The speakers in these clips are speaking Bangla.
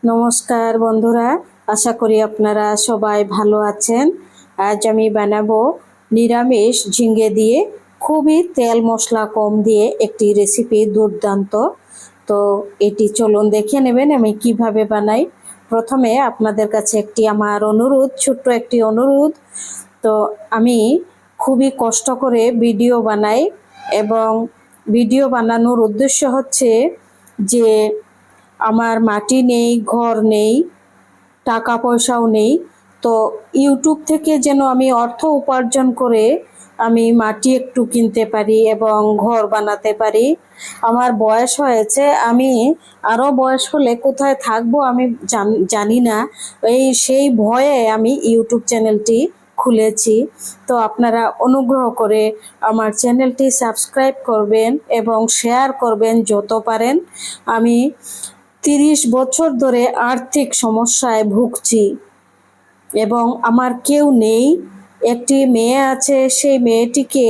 নমস্কার বন্ধুরা, আশা করি আপনারা সবাই ভালো আছেন। আজ আমি বানাবো নিরামিষ ঝিঙে দিয়ে খুবই তেল মশলা কম দিয়ে একটি রেসিপি, দুর্দান্ত। তো এটি চলুন দেখে নেবেন আমি কিভাবে বানাই। প্রথমে আপনাদের কাছে আমার অনুরোধ, ছোট্ট একটি অনুরোধ। তো আমি খুবই কষ্ট করে ভিডিও বানাই এবং ভিডিও বানানোর উদ্দেশ্য হচ্ছে যে আমার মাটি নেই, ঘর নেই, টাকা পয়সাও নেই। তো ইউটিউব থেকে যেন আমি অর্থ উপার্জন করে আমি মাটি একটু কিনতে পারি এবং ঘর বানাতে পারি। আমার বয়স হয়েছে, আমি আরও বয়স হলে কোথায় থাকবো আমি জানি না। সেই ভয়ে আমি ইউটিউব চ্যানেলটি খুলেছি। তো আপনারা অনুগ্রহ করে আমার চ্যানেলটি সাবস্ক্রাইব করবেন এবং শেয়ার করবেন যত পারেন। আমি 30 বছর ধরে আর্থিক সমস্যায় ভুগছি এবং আমার কেউ নেই। একটি মেয়ে আছে, সেই মেয়েটিকে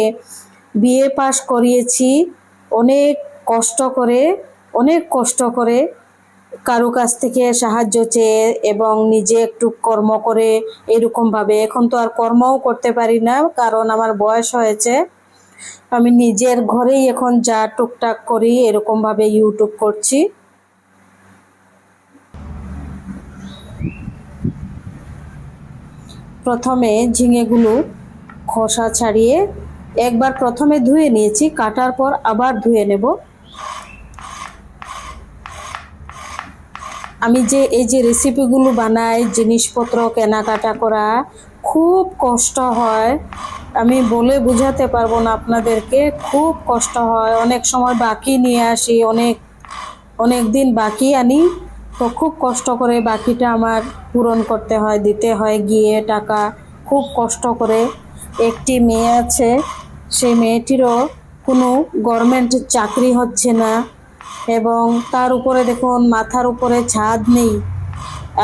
বিএ পাস করিয়েছি অনেক কষ্ট করে কারো কাছ থেকে সাহায্য চেয়ে এবং নিজে একটু কর্ম করে এরকমভাবে। এখন তো আর কর্মও করতে পারি না, কারণ আমার বয়স হয়েছে। আমি নিজের ঘরেই এখন যা টুকটাক করি এরকমভাবে ইউটিউব করছি। প্রথমে ঝিঙেগুলো খোসা ছাড়িয়ে একবার প্রথমে ধুয়ে নিয়েছি, কাটার পর আবার ধুয়ে নেব। আমি এই যে রেসিপিগুলো বানাই, জিনিসপত্র কেনাকাটা করা খুব কষ্ট হয়, আমি বলে বোঝাতে পারবো না আপনাদেরকে। খুব কষ্ট হয়, অনেক সময় বাকি নিয়ে আসি, অনেক দিন বাকি আনি। তো খুব কষ্ট করে বাকিটা আমার পূরণ করতে হয়, দিতে হয় গিয়ে টাকা, খুব কষ্ট করে। একটি মেয়ে আছে, সেই মেয়েটিরও কোনো গভর্নমেন্ট চাকরি হচ্ছে না এবং তার উপরে দেখুন মাথার উপরে ছাদ নেই।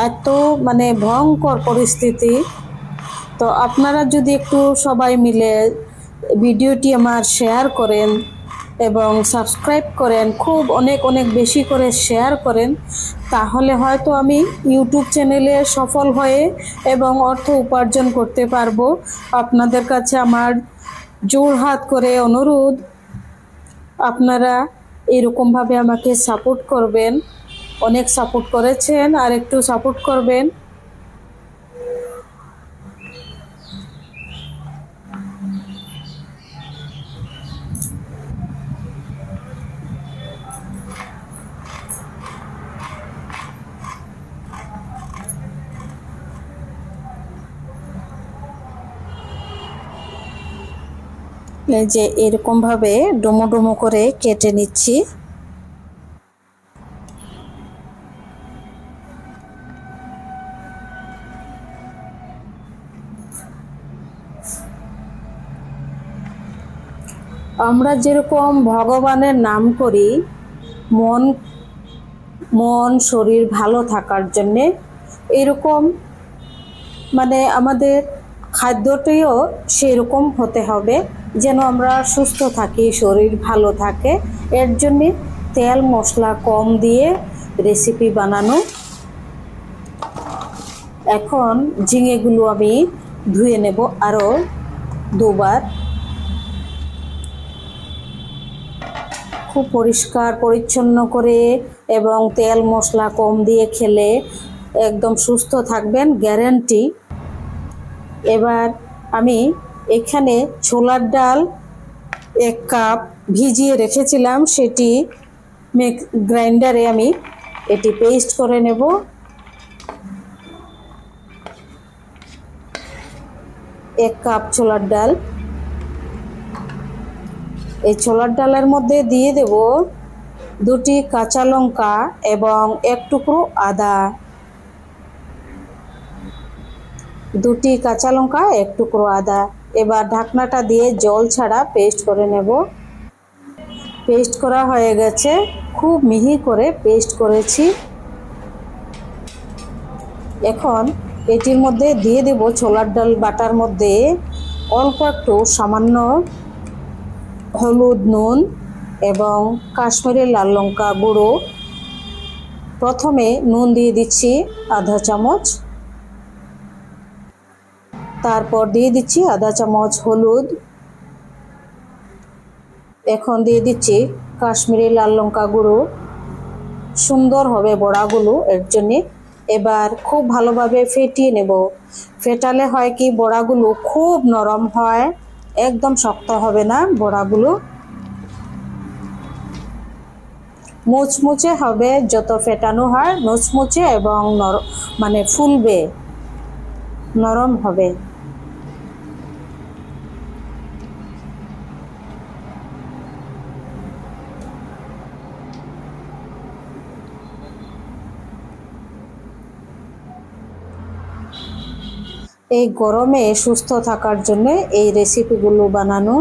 এত ভয়ঙ্কর পরিস্থিতি। তো আপনারা যদি একটু সবাই মিলে ভিডিওটি আমার শেয়ার করেন এবং সাবস্ক্রাইব করেন, খুব অনেক বেশি করে শেয়ার করেন, তাহলে হয়তো আমি ইউটিউব চ্যানেলে সফল হয়ে এবং অর্থ উপার্জন করতে পারবো। আপনাদের কাছে আমার জোড়হাত করে অনুরোধ, আপনারা এরকমভাবে আমাকে সাপোর্ট করবেন। অনেক সাপোর্ট করেছেন, আর একটু সাপোর্ট করবেন। এই যে এরকমভাবে ডুমো ডুমো করে কেটে নিচ্ছি। আমরা যেরকম ভগবানের নাম করি মন শরীর ভালো থাকার জন্যে, এরকম আমাদের খাদ্যটিও সেরকম হতে হবে যেন আমরা সুস্থ থাকি, শরীর ভালো থাকে। এর জন্যে তেল মশলা কম দিয়ে রেসিপি বানানো। এখন ঝিঙেগুলো আমি ধুয়ে নেব আরও দুবার। খুব পরিষ্কার পরিচ্ছন্ন করে এবং তেল মশলা কম দিয়ে খেলে একদম সুস্থ থাকবেন, গ্যারান্টি। এবার আমি এখানে ছোলার ডাল 1 কাপ ভিজিয়ে রেখেছিলাম, সেটি গ্রাইন্ডারে আমি এটি পেস্ট করে নেব। এক কাপ ছোলার ডাল। এই ছোলার ডালের মধ্যে দিয়ে দেব 2টি কাঁচা লঙ্কা এবং 1 টুকরো আদা। 2টি কাঁচা লঙ্কা, 1 টুকরো আদা। এবার ঢাকনাটা দিয়ে জল ছাড়া পেস্ট করে নেব। পেস্ট করা হয়ে গেছে, খুব মিহি করে পেস্ট করেছি। এখন এটির মধ্যে দিয়ে দেব ছোলার ডাল বাটার মধ্যে অল্প একটু সামান্য হলুদ, নুন এবং কাশ্মীরি লাল লঙ্কা গুঁড়ো, প্রথমে নুন দিয়ে দিচ্ছি আধা চামচ, তারপর দিয়ে দিচ্ছি আধা চামচ হলুদ, এখন দিয়ে দিচ্ছি কাশ্মীরি লাল লঙ্কা গুঁড়ো। সুন্দর হবে বড়াগুলো, এর জন্যে এবার খুব ভালোভাবে ফেটিয়ে নেব। ফেটালে হয় কি বড়াগুলো খুব নরম হয়, একদম শক্ত হবে না বড়াগুলো, মুচমুচে হবে। যত ফেটানো হয় মুচমুচে এবং মানে ফুলবে, নরম হবে। এই গরমে সুস্থ থাকার জন্য এই রেসিপিগুলো বানানো।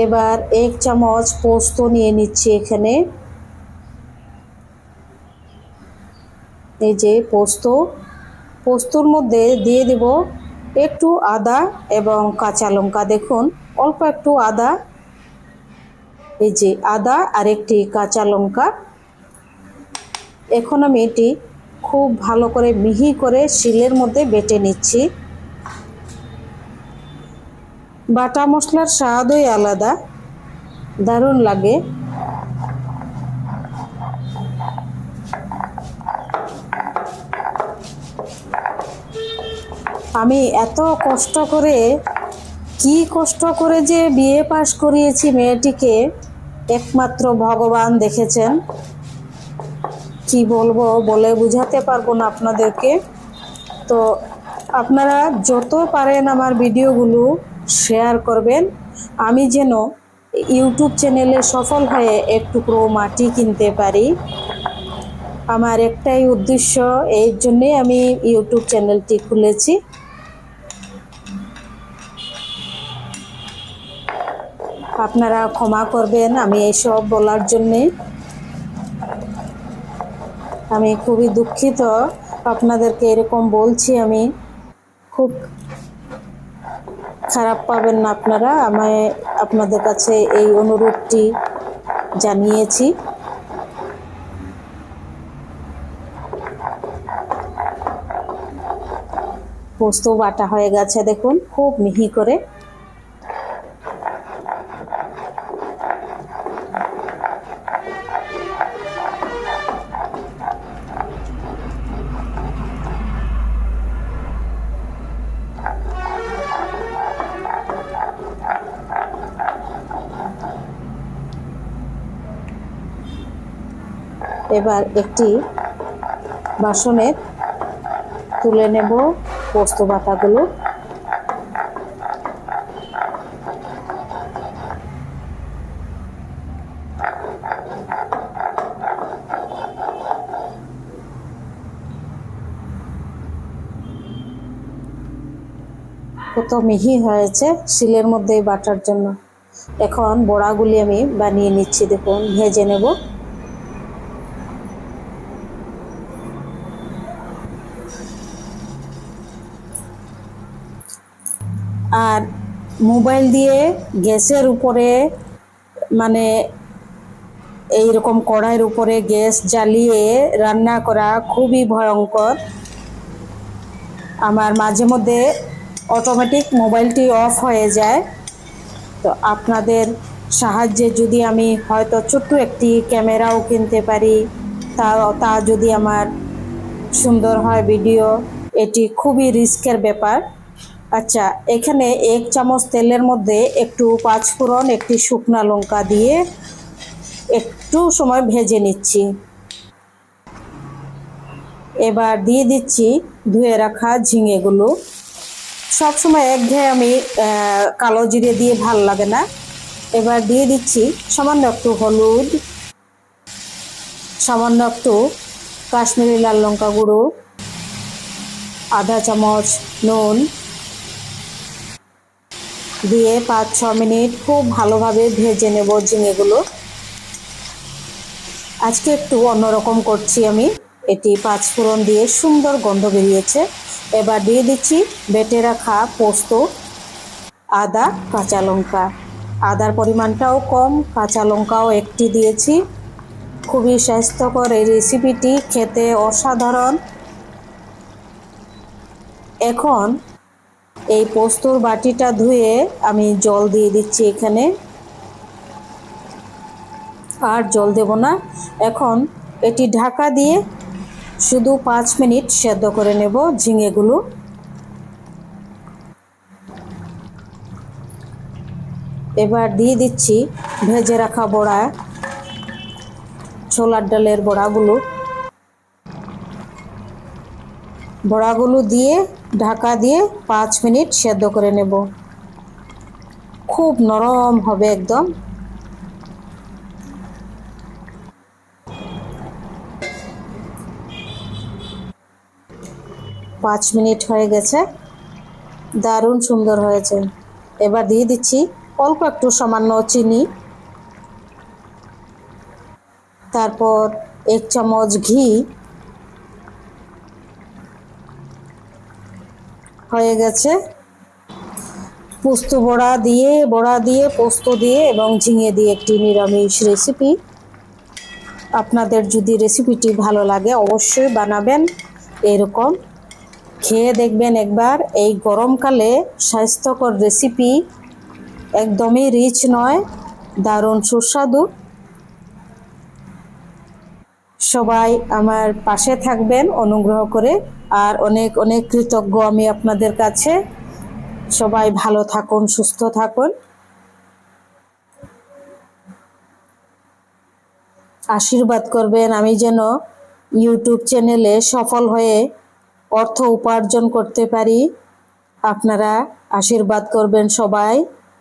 এবার 1 চামচ পোস্ত নিয়ে নিচ্ছি এখানে। এই যে পোস্তর মধ্যে দিয়ে দেব একটু আদা এবং কাঁচা লঙ্কা। দেখুন অল্প একটু আদা, এই যে আদা আর একটি কাঁচা লঙ্কা। এখন আমি এটি খুব ভালো করে মিহি করে শিলের মধ্যে বেটে নিচ্ছি। বাটা মশলার স্বাদই আলাদা, দারুণ লাগে। আমি এত কষ্ট করে যে বিয়ে পাশ করিয়েছি মেয়েটিকে, একমাত্র ভগবান দেখেছেন। কি বলবো, বলে বোঝাতে পারবো না আপনাদেরকে। তো আপনারা যত পারেন আমার ভিডিওগুলো শেয়ার করবেন, আমি যেন ইউটিউব চ্যানেলে সফল হয়ে এক টুকরো মাটি কিনতে পারি। আমার একটাই উদ্দেশ্য, এর জন্যই আমি ইউটিউব চ্যানেলটি খুলেছি। আপনারা ক্ষমা করবেন আমি এইসব বলার জন্যে। আমি খুবই দুঃখিত, আপনাদেরকে এরকম বলছি। আমি খুব খারাপ পাবেন না আপনারা, আপনাদের কাছে এই অনুরোধটি জানিয়েছি। পোস্ত বাটা হয়ে গেছে, দেখুন খুব মিহি করে। এবার একটি বাসনে তুলে নেব পোস্ত বাটাগুলো। কত মিহি হয়েছে শিলের মধ্যে বাটার জন্য। এখন বড়াগুলি আমি বানিয়ে নিচ্ছি, দেখুন ভেজে নেব। আর মোবাইল দিয়ে গ্যাসের উপরে, মানে এইরকম কড়াইয়ের উপরে গ্যাস জ্বালিয়ে রান্না করা খুবই ভয়ঙ্কর। আমার মাঝে মধ্যে অটোমেটিক মোবাইলটি অফ হয়ে যায়। তো আপনাদের সাহায্যে যদি আমি হয়তো ছোট্ট একটি ক্যামেরাও কিনতে পারি, তা যদি আমার সুন্দর হয় ভিডিও, এটি খুবই রিস্কের ব্যাপার। আচ্ছা, এখানে 1 চামচ তেলের মধ্যে একটু পাঁচফোড়ন, একটি শুকনা লঙ্কা দিয়ে একটু সময় ভেজে নিচ্ছি। এবার দিয়ে দিচ্ছি ধুয়ে রাখা ঝিঙেগুলো। সবসময় একঘেয়ে আমি কালো জিরে দিয়ে ভাল লাগে না। এবার দিয়ে দিচ্ছি সামান্য একটু হলুদ, সামান্য একটু কাশ্মীরি লাল লঙ্কা গুঁড়ো, আধা চামচ নুন দিয়ে 5-6 মিনিট খুব ভালোভাবে ভেজে নেব ঝিঙেগুলো। আজকে একটু অন্যরকম করছি আমি, এটি পাঁচফোড়ন দিয়ে সুন্দর গন্ধ বেরিয়েছে। এবার দিয়ে দিচ্ছি বেটে রাখা পোস্ত, আদা, কাঁচা লঙ্কা। আদার পরিমাণটাও কম, কাঁচা লঙ্কাও একটি দিয়েছি। খুবই স্বাস্থ্যকর এই রেসিপিটি, খেতে অসাধারণ। এখন এই পোস্তর বাটিটা ধুয়ে আমি জল দিয়ে দিচ্ছি এখানে, আর জল দেব না। এখন এটি ঢাকা দিয়ে শুধু 5 মিনিট সেদ্ধ করে নেব ঝিঙেগুলো। এবার দিয়ে দিচ্ছি ভেজে রাখা বড়া, ছোলার ডালের বড়াগুলো দিয়ে ঢাকা দিয়ে 5 মিনিট সেদ্ধ করে নেব। খুব নরম হবে একদম। পাঁচ মিনিট হয়ে গেছে, দারুণ সুন্দর হয়েছে। এবার দিয়ে দিচ্ছি অল্প একটু সামান্য চিনি, তারপর 1 চামচ ঘি। হয়ে গেছে পোস্ত বড়া দিয়ে পোস্ত দিয়ে এবং ঝিঙে দিয়ে একটি নিরামিষ রেসিপি। আপনাদের যদি রেসিপিটি ভালো লাগে অবশ্যই বানাবেন, এরকম খেয়ে দেখবেন একবার। এই গরমকালে স্বাস্থ্যকর রেসিপি, একদমই রিচ নয়, দারুণ সুস্বাদু। সবাই আমার পাশে থাকবেন অনুগ্রহ করে, আর অনেক অনেক কৃতজ্ঞ আমি আপনাদের কাছে। সবাই ভালো থাকুন, সুস্থ থাকুন। আশীর্বাদ করবেন আমি যেন ইউটিউব চ্যানেলে সফল হয়ে অর্থ উপার্জন করতে পারি। আপনারা আশীর্বাদ করবেন সবাই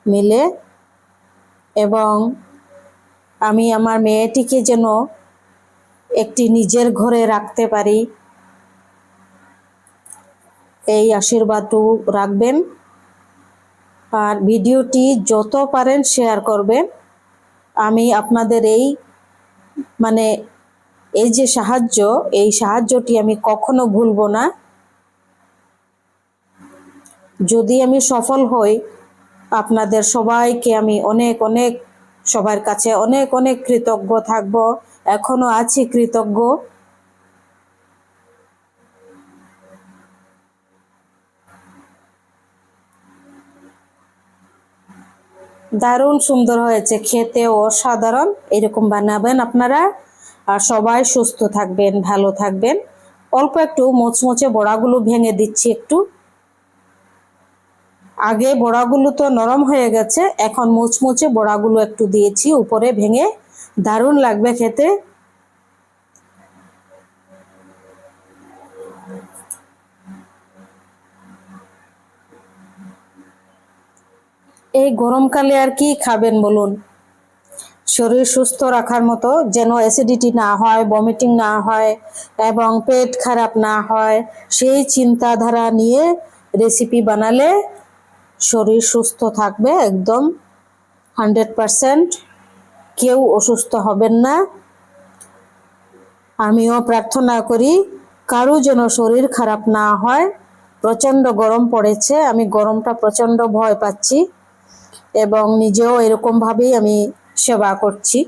মিলে, এবং আমি আমার মেয়েটিকে যেন একটি নিজের ঘরে রাখতে পারি, এই আশীর্বাদটুকু রাখবেন। আর ভিডিওটি যত পারেন শেয়ার করবেন। আমি আপনাদের এই যে সাহায্যটি আমি কখনো ভুলবো না। যদি আমি সফল হই, আপনাদের সবাইকে আমি অনেক অনেক, সবার কাছে অনেক অনেক কৃতজ্ঞ থাকব, এখনো আছি কৃতজ্ঞ। দারুণ সুন্দর হয়েছে, খেতে অসাধারণ। এরকম বানাবেন আপনারা, আর সবাই সুস্থ থাকবেন, ভালো থাকবেন। অল্প একটু মোচমোচে বড়াগুলো ভেঙে দিচ্ছি একটু। আগে বড়াগুলো তো নরম হয়ে গেছে, এখন মুচমুচে বড়াগুলো একটু দিয়েছি উপরে ভেঙে, দারুণ লাগবে খেতে। এই গরমকালে আর কি খাবেন বলুন? শরীর সুস্থ রাখার মতো, যেন অ্যাসিডিটি না হয়, ভমিটিং না হয় এবং পেট খারাপ না হয়, সেই চিন্তাধারা নিয়ে রেসিপি বানালে শরীর সুস্থ থাকবে একদম 100%। কেউ অসুস্থ হবেন না। আমিও প্রার্থনা করি কারো যেন শরীর খারাপ না হয়। প্রচণ্ড গরম পড়েছে, আমি গরমটা প্রচণ্ড ভয় পাচ্ছি এবং নিজেও এরকমভাবেই আমি সেবা করছি।